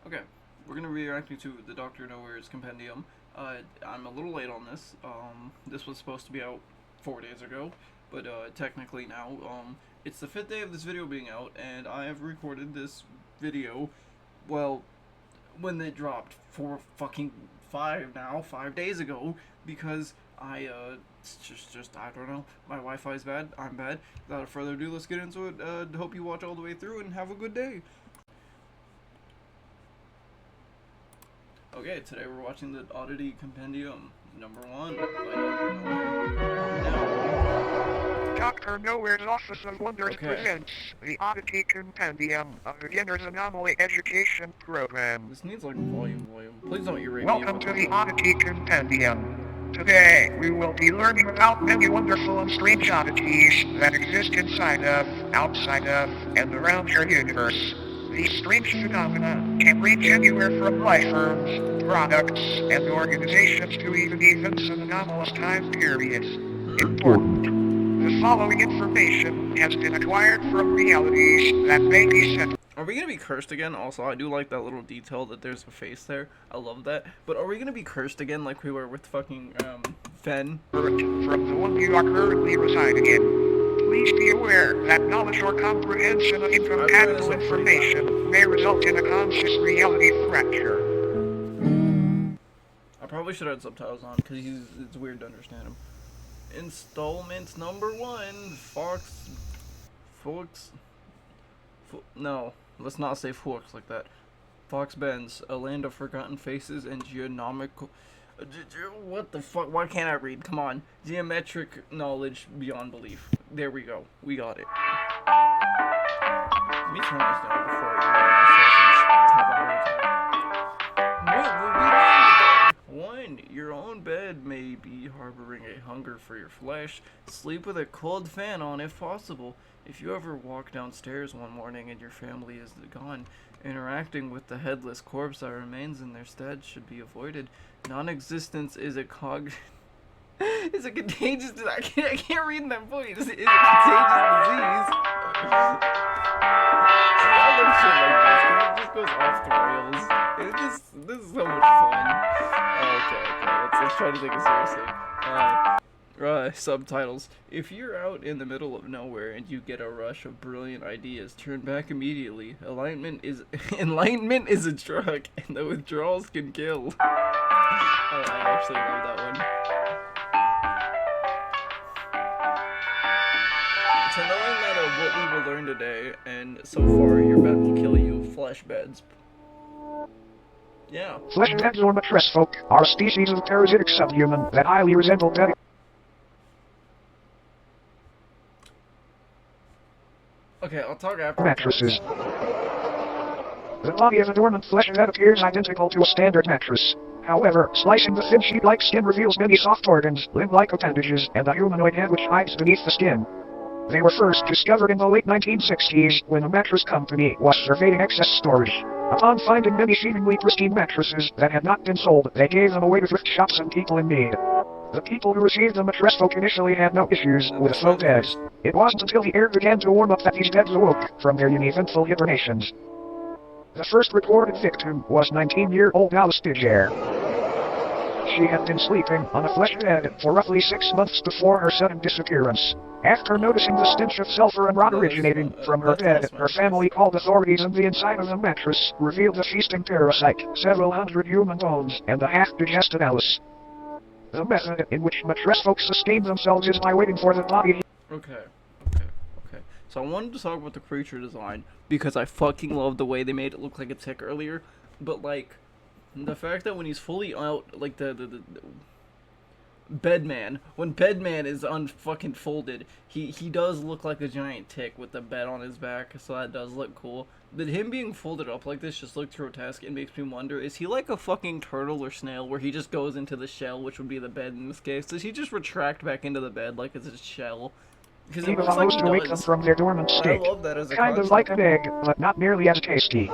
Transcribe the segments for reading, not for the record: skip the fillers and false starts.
Okay, we're gonna be reacting to the Doctor Nowhere's compendium. I'm a little late on this. This was supposed to be out 4 days ago, but technically now, it's the fifth day of this video being out, and I have recorded this video. Well, when it dropped, 5 days ago, because it's just I don't know. My Wi-Fi's bad. I'm bad. Without further ado, let's get into it. Hope you watch all the way through and have a good day. Okay, today we're watching the Oddity Compendium, #1, by Dr. Nowhere. Now, Dr. Nowhere's Office of Wonders presents the Oddity Compendium, a beginner's anomaly education program. This needs like volume. Please don't erase me. Welcome to the Oddity Compendium. Today, we will be learning about many wonderful and strange oddities that exist inside of, outside of, and around your universe. These strange phenomena can range anywhere from life forms, products, and organizations to even events and anomalous time periods. Important. The following information has been acquired from realities that may be set. Are we gonna be cursed again? Also, I do like that little detail that there's a face there. I love that. But are we gonna be cursed again like we were with fucking, Fen? From the one you are currently residing in. Please be aware that knowledge or comprehension of incompatible information may result in a conscious reality fracture. I probably should have had subtitles on because it's weird to understand him. Installment #1, no, let's not say Fox like that. Fox Benz, a land of forgotten faces and geonomical. What the fuck? Why can't I read? Come on. Geometric knowledge beyond belief. There we go. We got it. Let me turn this down before I have a heart attack. What will we learn today? 1. Your own bed may be harboring a hunger for your flesh. Sleep with a cold fan on if possible. If you ever walk downstairs one morning and your family is gone, interacting with the headless corpse that remains in their stead should be avoided. Non-existence is a is a contagious I can't read in that voice. Is a contagious disease. See, I love shit like this because it just goes off the rails. This is so much fun. Okay. Let's try to take it seriously. Subtitles. If you're out in the middle of nowhere and you get a rush of brilliant ideas, turn back immediately. Enlightenment is a drug, and the withdrawals can kill. I actually love that one. So knowing that what we will learn today, and so far your bed will kill you, flesh beds. Yeah. Flesh beds or mattress folk are a species of parasitic subhuman that highly resemble bed. Okay, I'll talk after. Mattresses. The body of a dormant flesh bed appears identical to a standard mattress. However, slicing the thin sheet-like skin reveals many soft organs, limb-like appendages, and a humanoid head which hides beneath the skin. They were first discovered in the late 1960s when a mattress company was surveying excess storage. Upon finding many seemingly pristine mattresses that had not been sold, they gave them away to thrift shops and people in need. The people who received the mattress folk initially had no issues with faux beds. It wasn't until the air began to warm up that these beds awoke from their uneventful hibernations. The first reported victim was 19-year-old Alice Bidger. She had been sleeping on a flesh bed for roughly 6 months before her sudden disappearance. After noticing the stench of sulfur and rot originating from her bed, her family called authorities, and the inside of the mattress revealed a feasting parasite, several hundred human bones, and a half-digested Alice. The method in which mattress folks sustain themselves is by waiting for the body. Okay. So I wanted to talk about the creature design because I fucking love the way they made it look like a tick earlier. But like, the fact that when he's fully out, like the Bedman, when Bedman is unfucking folded, he does look like a giant tick with the bed on his back, so that does look cool. But him being folded up like this just looked grotesque. It makes me wonder, is he like a fucking turtle or snail where he just goes into the shell, which would be the bed in this case? Does he just retract back into the bed like it's a shell? Because He was supposed to wake them from their dormant state. I love that as a kind of like an egg, but not nearly as tasty.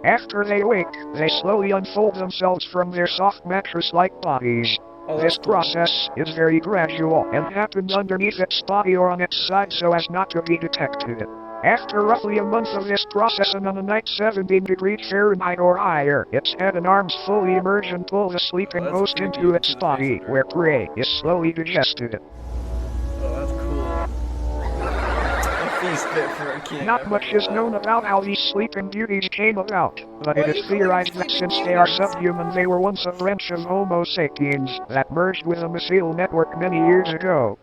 After they awake, they slowly unfold themselves from their soft mattress-like bodies. This process is very gradual and happens underneath its body or on its side so as not to be detected. After roughly a month of this process and on a night 17 degrees Fahrenheit or higher, its head and arms fully emerge and pull the sleeping Oh, that's host creepy. into You its can see the face body, under it. where prey is slowly digested. Oh, that's cool. A feast fit for a king. Not much is known about how these sleeping beauties came about, but Why it are is you calling theorized them that since sleeping they are beauties? subhuman, they were once a branch of Homo sapiens that merged with a mycelial network many years ago.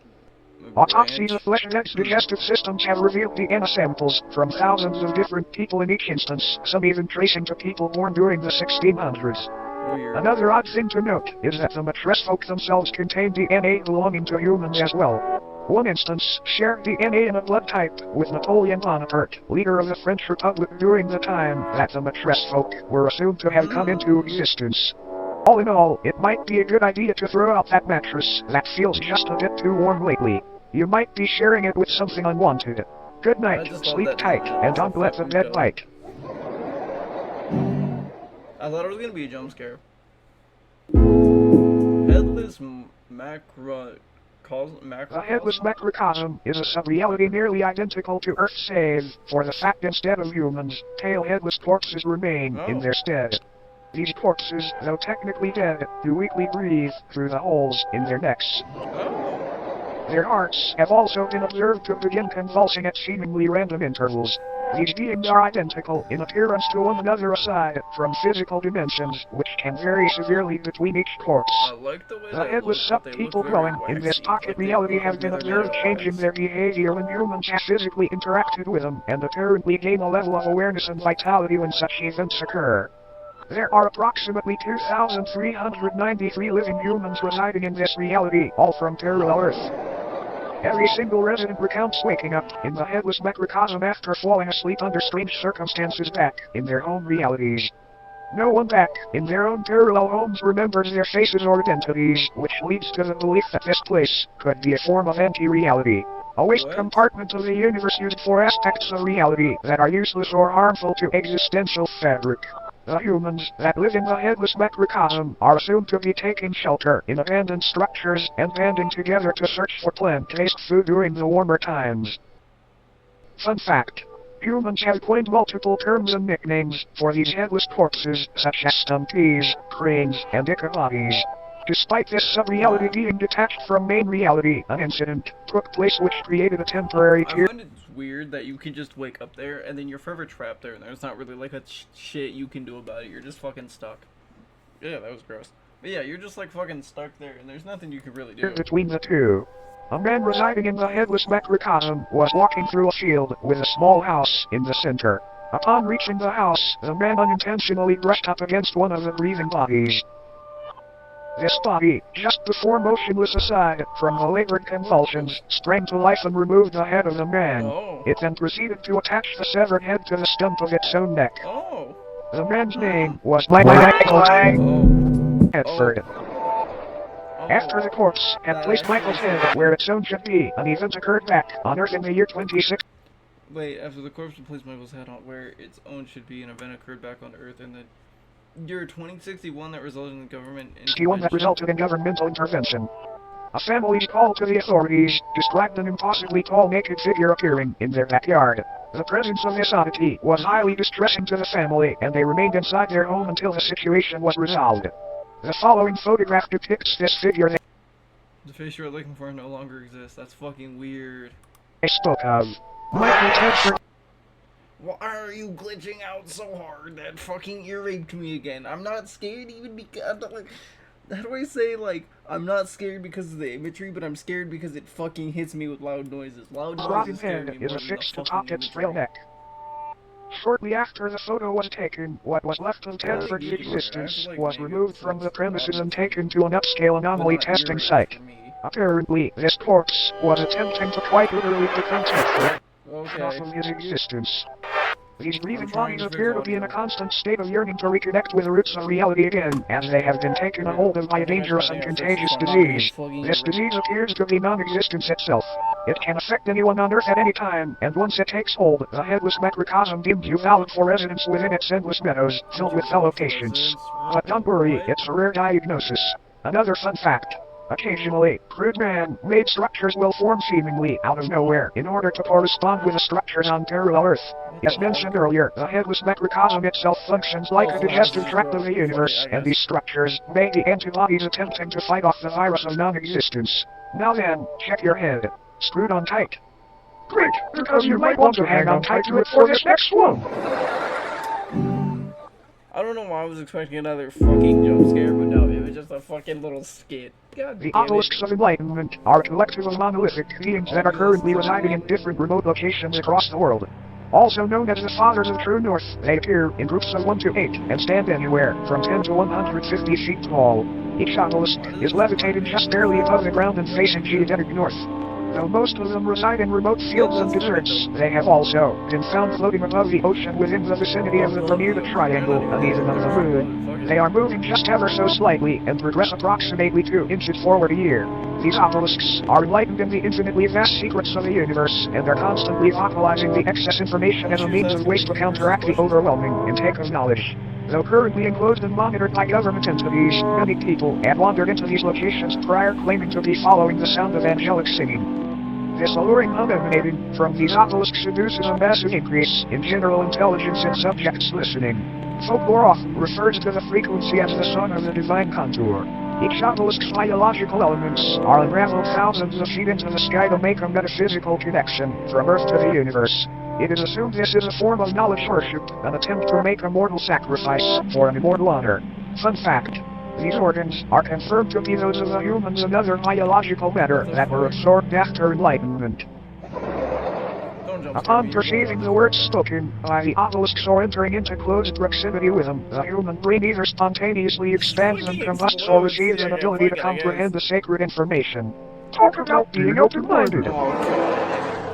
Autopsies of flesh and its digestive systems have revealed DNA samples from thousands of different people in each instance, some even tracing to people born during the 1600s. Weird. Another odd thing to note is that the mattress folk themselves contain DNA belonging to humans as well. One instance shared DNA in a blood type with Napoleon Bonaparte, leader of the French Republic during the time that the mattress folk were assumed to have come into existence. All in all, it might be a good idea to throw out that mattress that feels just a bit too warm lately. You might be sharing it with something unwanted. Good I night, just love sleep that tight, design. and It's so don't let the fucking bed dope. bite. I thought it was gonna be a jump scare. Headless The headless macrocosm is a sub-reality nearly identical to Earth save for the fact instead of humans, pale headless corpses remain in their stead. These corpses, though technically dead, do weakly breathe through the holes in their necks. Oh. Their hearts have also been observed to begin convulsing at seemingly random intervals. These beings are identical in appearance to one another aside from physical dimensions, which can vary severely between each corpse. I like the way The they headless look, but they look sub-people very dwelling in this waxy, pocket like they reality look have like been they're made out observed of changing wax. their behavior when humans have physically interacted with them, and apparently gain a level of awareness and vitality when such events occur. There are approximately 2,393 living humans residing in this reality, all from parallel Earth. Every single resident recounts waking up in the headless macrocosm after falling asleep under strange circumstances back in their home realities. No one back in their own parallel homes remembers their faces or identities, which leads to the belief that this place could be a form of anti-reality. A waste What? compartment of the universe used for aspects of reality that are useless or harmful to existential fabric. The humans that live in the headless macrocosm are assumed to be taking shelter in abandoned structures and banding together to search for plant-based food during the warmer times. Fun fact. Humans have coined multiple terms and nicknames for these headless corpses, such as stumpies, cranes, and ichabodies. Despite this sub-reality being detached from main reality, an incident took place which created a temporary I tier. find it weird that you can just wake up there and then you're forever trapped there and there's not really like a shit you can do about it. You're just fucking stuck. Yeah, that was gross. But yeah, you're just like fucking stuck there and there's nothing you can really do. Between the two. A man residing in the headless macrocosm was walking through a field with a small house in the center. Upon reaching the house, the man unintentionally brushed up against one of the breathing bodies. This body, just before motionless aside from the labored convulsions, sprang to life and removed the head of the man. Oh. It then proceeded to attach the severed head to the stump of its own neck. Oh. The man's name was Michael Oh. Hedford. Oh. After the corpse had placed Michael's head where its own should be, an event occurred back on Earth in the year 26. Wait, after the corpse replaced Michael's head on where its own should be, an event occurred back on Earth in the year 2061 that resulted in government intervention. That resulted in governmental intervention. A family's call to the authorities described an impossibly tall naked figure appearing in their backyard. The presence of this oddity was highly distressing to the family, and they remained inside their home until the situation was resolved. The following photograph depicts this figure The face you're looking for no longer exists. That's fucking weird. they spoke of. Michael Hedford. Why are you glitching out so hard? That fucking ear raped me again. I'm not scared even because I'm not like. How do I say, like, I'm not scared because of the imagery, but I'm scared because it fucking hits me with loud noises. Loud noises scare me Head more is than the affixed fucking atop its imagery. frail neck. Shortly after the photo was taken, what was left of Tedford's ear, existence I feel like was maybe removed it's from the like premises and opposite. taken to an upscale But anomaly not ear testing rape site. for me. Apparently, this corpse was attempting to quite literally become Tedford Okay. off of his existence. These breathing trying bodies to appear fix to be in a audio. constant state of yearning to reconnect with the roots of reality again, as they have been taken a hold of by a dangerous and contagious disease. This disease appears to be non-existence itself. It can affect anyone on Earth at any time, and once it takes hold, the headless macrocosm deems you valid for residence within its endless meadows, filled with fellow patients. But don't worry, it's a rare diagnosis. Another fun fact. Occasionally, crude man-made structures will form seemingly out of nowhere in order to correspond with the structures on parallel Earth. As mentioned earlier, the headless macrocosm itself functions like a digestive tract of the universe, and these structures may be antibodies attempting to fight off the virus of non-existence. Now then, check your head. Screwed on tight. Great, because you might want to hang on tight to it for this next one. I don't know why I was expecting another fucking jump scare, but no, it was just a fucking little skit. God The damn it. obelisks of enlightenment are a collective of monolithic beings that are currently residing in different remote locations across the world. Also known as the Fathers of True North, they appear in groups of 1 to 8 and stand anywhere from 10 to 150 feet tall. Each obelisk is levitated just barely above the ground and facing geodetic north. Though most of them reside in remote fields and deserts, they have also been found floating above the ocean within the vicinity of the Bermuda Triangle and even of the Moon. They are moving just ever so slightly and progress approximately 2 inches forward a year. These obelisks are enlightened in the infinitely vast secrets of the universe, and are constantly vocalizing the excess information as a means of ways to counteract the overwhelming intake of knowledge. Though currently enclosed and monitored by government entities, many people have wandered into these locations prior claiming to be following the sound of angelic singing. This alluring hum emanating from these obelisks seduces a massive increase in general intelligence in subjects listening. Folklore often refers to the frequency as the song of the divine contour. Each obelisk's biological elements are unraveled thousands of feet into the sky to make a metaphysical connection from Earth to the universe. It is assumed this is a form of knowledge worship, an attempt to make a mortal sacrifice for an immortal honor. Fun fact. These organs are confirmed to be those of the humans and other biological matter that were absorbed after enlightenment. Upon perceiving the words spoken by the obelisks or entering into close proximity with them, the human brain either spontaneously expands and combusts or receives an ability to comprehend the sacred information. Talk about being open-minded.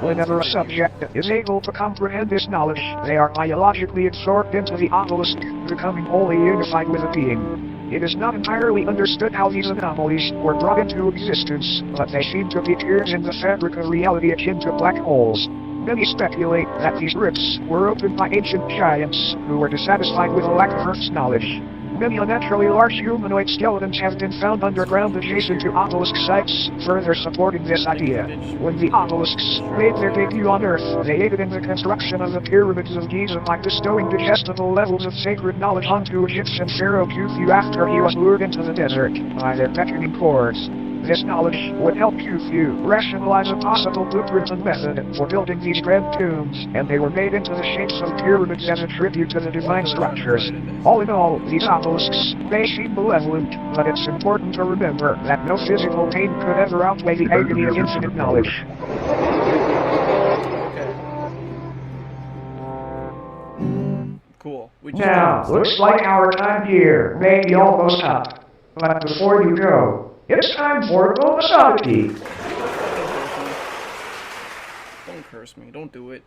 Whenever a subject is able to comprehend this knowledge, they are biologically absorbed into the obelisk, becoming wholly unified with the being. It is not entirely understood how these anomalies were brought into existence, but they seem to be tears in the fabric of reality akin to black holes. Many speculate that these rifts were opened by ancient giants who were dissatisfied with a lack of Earth's knowledge. Many unnaturally large humanoid skeletons have been found underground adjacent to obelisk sites, further supporting this idea. When the obelisks made their debut on Earth, they aided in the construction of the pyramids of Giza by bestowing digestible levels of sacred knowledge onto Egyptian pharaoh Khufu after he was lured into the desert by their beckoning chords. This knowledge would help Khufu rationalize a possible blueprint and method for building these grand tombs, and they were made into the shapes of pyramids as a tribute to the divine structures. All in all, these obelisks may seem malevolent, but it's important to remember that no physical pain could ever outweigh the agony of infinite knowledge. Cool. Now, looks like our time here may be almost up. But before you go, it's time for bonus oddity. Don't curse me. Don't do it.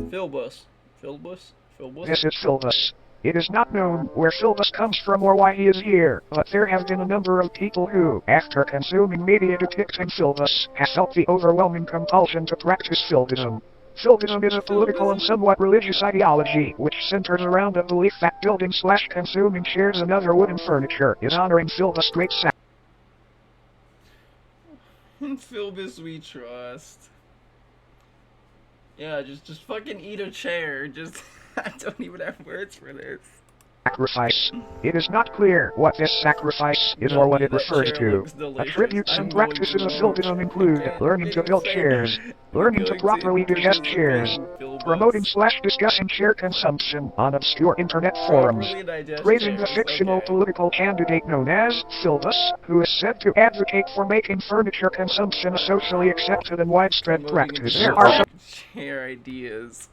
Philbus. Philbus? Philbus? This is Philbus. It is not known where Philbus comes from or why he is here, but there have been a number of people who, after consuming media depicting Philbus, have felt the overwhelming compulsion to practice Philbism. Philbism is a political and somewhat religious ideology which centers around a belief that building/consuming chairs and other wooden furniture is honoring Philbus' great sacrifice. In Philbus we trust. Yeah, just fucking eat a chair. Just I don't even have words for this. Sacrifice. It is not clear what this sacrifice is or what it refers to. Attributes and practices of Philbism include learning to build chairs, learning to properly digest chairs, promoting/discussing chair consumption on obscure internet forums, praising the fictional political candidate known as Philbus, who is said to advocate for making furniture consumption a socially accepted and widespread practice. There are some chair ideas.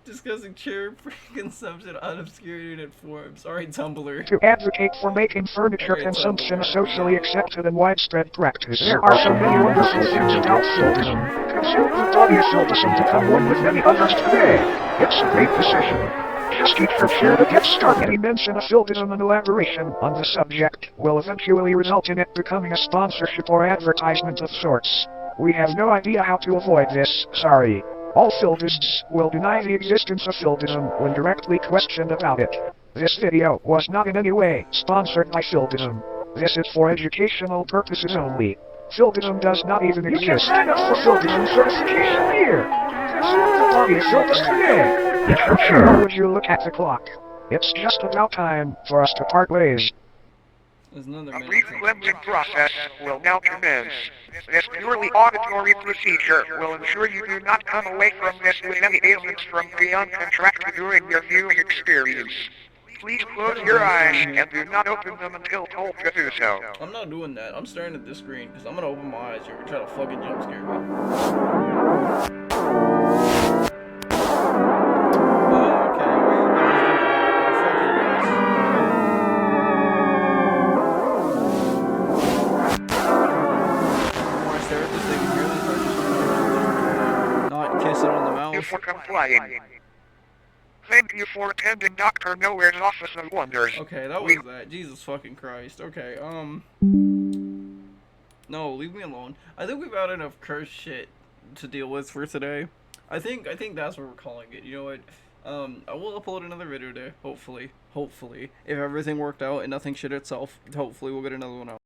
Discussing chair consumption on obscure internet forums. Sorry, Tumblr. To advocate for making furniture consumption a socially accepted and widespread practice. There are so many wonderful things about Philbism. Consume the body of Philbism to become one with many others today. It's a great decision. Just eat your chair to get started. Any mention of Philbism and elaboration on the subject will eventually result in it becoming a sponsorship or advertisement of sorts. We have no idea how to avoid this, sorry. All Philbists will deny the existence of Philbism when directly questioned about it. This video was not in any way sponsored by Philbism. This is for educational purposes only. Filgism does not even exist. You can sign up for Filgism certification here. Consider the body of Filgis today. Or would you look at the clock? It's just about time for us to part ways. There's another A minute. brief cleansing process will now commence. This purely auditory procedure will ensure you do not come away from this with any ailments from beyond contracted during your viewing experience. Please close your eyes and do not open them until told to do so. I'm not doing that. I'm staring at this screen because I'm gonna open my eyes here and try to fucking jump scare me. Okay, well, you can just do that. More I stare at this thing really if I just not kiss it on the Thank you mouth. for complying. Thank you for attending Dr. Nowhere's Office of Wonders. Okay, that was that. Jesus fucking Christ. Okay, no, leave me alone. I think we've had enough cursed shit to deal with for today. I think that's what we're calling it. You know what? I will upload another video today, hopefully. If everything worked out and nothing shit itself, hopefully we'll get another one out.